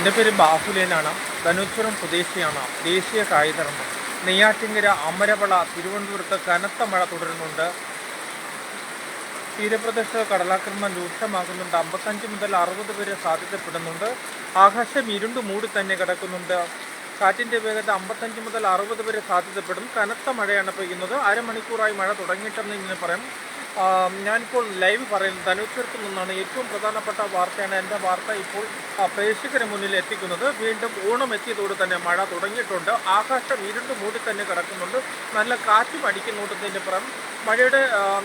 എൻ്റെ പേര് ബാഹുലേനാണ്. ധനുശ്വരം സ്വദേശിയാണ്. ദേശീയ കായികർമ്മം നെയ്യാറ്റിങ്കര, അമരവള, തിരുവനന്തപുരത്ത് കനത്ത മഴ തുടരുന്നുണ്ട്. തീരപ്രദേശത്ത് കടലാക്രമണം രൂക്ഷമാകുന്നുണ്ട്. 55 മുതൽ 60 വരെ സാധ്യതപ്പെടുന്നുണ്ട്. ആകാശം ഇരുണ്ടു മൂടി തന്നെ കിടക്കുന്നുണ്ട്. കാറ്റിൻ്റെ വേഗത 55 മുതൽ 60 വരെ സാധ്യതപ്പെടും. കനത്ത മഴയാണ് പെയ്യുന്നത്. അരമണിക്കൂറായി മഴ തുടങ്ങിയിട്ടെന്ന് ഇങ്ങനെ പറയാം. ഞാനിപ്പോൾ ലൈവ് പറയുന്നത് ധനുശ്വരത്ത് നിന്നാണ്. ഏറ്റവും പ്രധാനപ്പെട്ട വാർത്തയാണ്. എൻ്റെ വാർത്ത ഇപ്പോൾ പ്രേക്ഷകരെ മുന്നിൽ എത്തിക്കുന്നത്. വീണ്ടും ഓണം എത്തിയതോടെ തന്നെ മഴ തുടങ്ങിയിട്ടുണ്ട്. ആകാശം ഇരുണ്ട് മൂടി തന്നെ കിടക്കുന്നുണ്ട്. നല്ല കാറ്റും അടിക്കുന്നുണ്ടെന്നതിൻ്റെ പറയാം. മഴയുടെ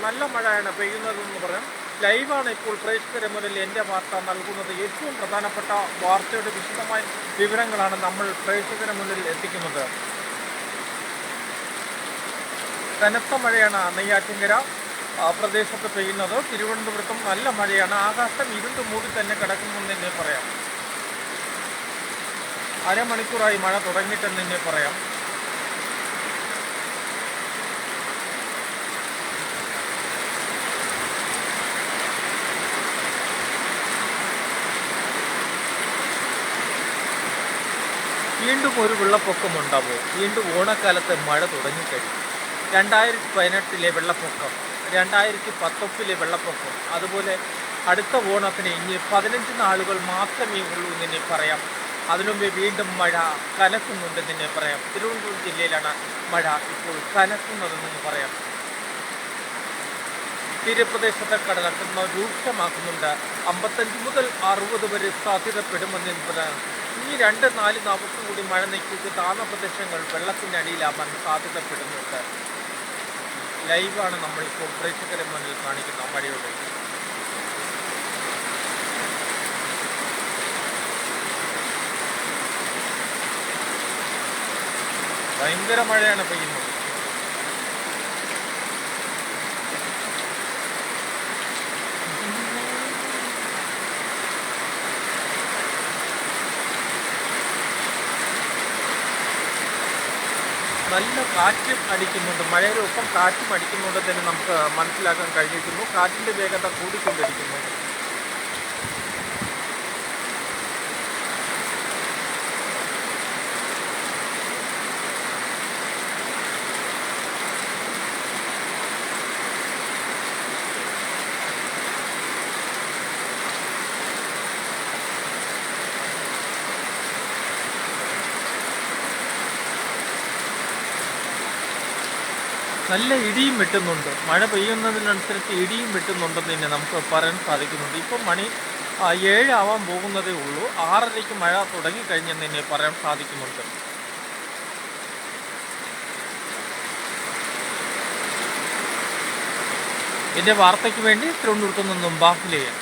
നല്ല മഴയാണ് പെയ്യുന്നതെന്ന് പറയാം. ലൈവാണ് ഇപ്പോൾ പ്രേക്ഷകരെ മുന്നിൽ എൻ്റെ വാർത്ത നൽകുന്നത്. ഏറ്റവും പ്രധാനപ്പെട്ട വാർത്തയുടെ വിശദമായ വിവരങ്ങളാണ് നമ്മൾ പ്രേക്ഷകരെ മുന്നിൽ എത്തിക്കുന്നത്. കനത്ത മഴയാണ് നെയ്യാറ്റിങ്കര പ്രദേശത്ത് പെയ്യുന്നത്. തിരുവനന്തപുരത്തും നല്ല മഴയാണ്. ആകാശം ഇരുണ്ട് മൂടി തന്നെ കിടക്കുമെന്ന് തന്നെ പറയാം. അരമണിക്കൂറായി മഴ തുടങ്ങിയിട്ടെന്ന് തന്നെ പറയാം. വീണ്ടും ഒരു വെള്ളപ്പൊക്കം ഉണ്ടാവുമോ? വീണ്ടും ഓണക്കാലത്ത് മഴ തുടങ്ങിക്കഴിഞ്ഞു. 2018 വെള്ളപ്പൊക്കം, 2019 വെള്ളപ്പൊക്കം, അതുപോലെ അടുത്ത ഓണത്തിന് ഇനി 15 നാളുകൾ മാത്രമേ ഉള്ളൂ എന്ന് പറയാം. അതിനുമുമ്പേ വീണ്ടും മഴ കനക്കുന്നുണ്ടെന്ന് തന്നെ പറയാം. തിരുവനന്തപുരം ജില്ലയിലാണ് മഴ ഇപ്പോൾ കനക്കുന്നതെന്ന് പറയാം. തീരപ്രദേശത്തെ കടലാക്രമണം രൂക്ഷമാക്കുന്നുണ്ട്. 55 മുതൽ 60 വരെ സാധ്യതപ്പെടുമെന്ന് പറയാം. ഈ 2-4 ദിവസം കൂടി മഴ നീക്കിയിട്ട് താഴ്ന്ന പ്രദേശങ്ങൾ വെള്ളത്തിനടിയിലാവാൻ സാധ്യതപ്പെടുന്നുണ്ട്. ലൈവാണ് നമ്മളിപ്പോൾ പ്രേക്ഷകരെ മുന്നിൽ കാണിക്കുന്ന മഴയുടെ. ഭയങ്കര മഴയാണ് പെയ്യുന്നത്. നല്ല കാറ്റും അടിക്കുന്നുണ്ട്. മഴയുടെ ഒപ്പം കാറ്റും അടിക്കുന്നുണ്ട് തന്നെ നമുക്ക് മനസ്സിലാക്കാൻ കഴിഞ്ഞിരിക്കുന്നു. കാറ്റിൻ്റെ വേഗത കൂടിക്കൊണ്ടിരിക്കുന്നു. നല്ല ഇടിയും വെട്ടുന്നുണ്ട്. മഴ പെയ്യുന്നതിനനുസരിച്ച് ഇടിയും വെട്ടുന്നുണ്ടെന്ന് തന്നെ നമുക്ക് പറയാൻ സാധിക്കുന്നുണ്ട്. ഇപ്പം മണി 7 ആവാൻ പോകുന്നതേ ഉള്ളൂ. 6:30 മഴ തുടങ്ങിക്കഴിഞ്ഞെന്ന് തന്നെ പറയാൻ സാധിക്കുന്നുണ്ട്. എൻ്റെ വാർത്തയ്ക്ക് വേണ്ടി തിരുവനന്തപുരത്തു നിന്നും ബാഹുലേയൻ.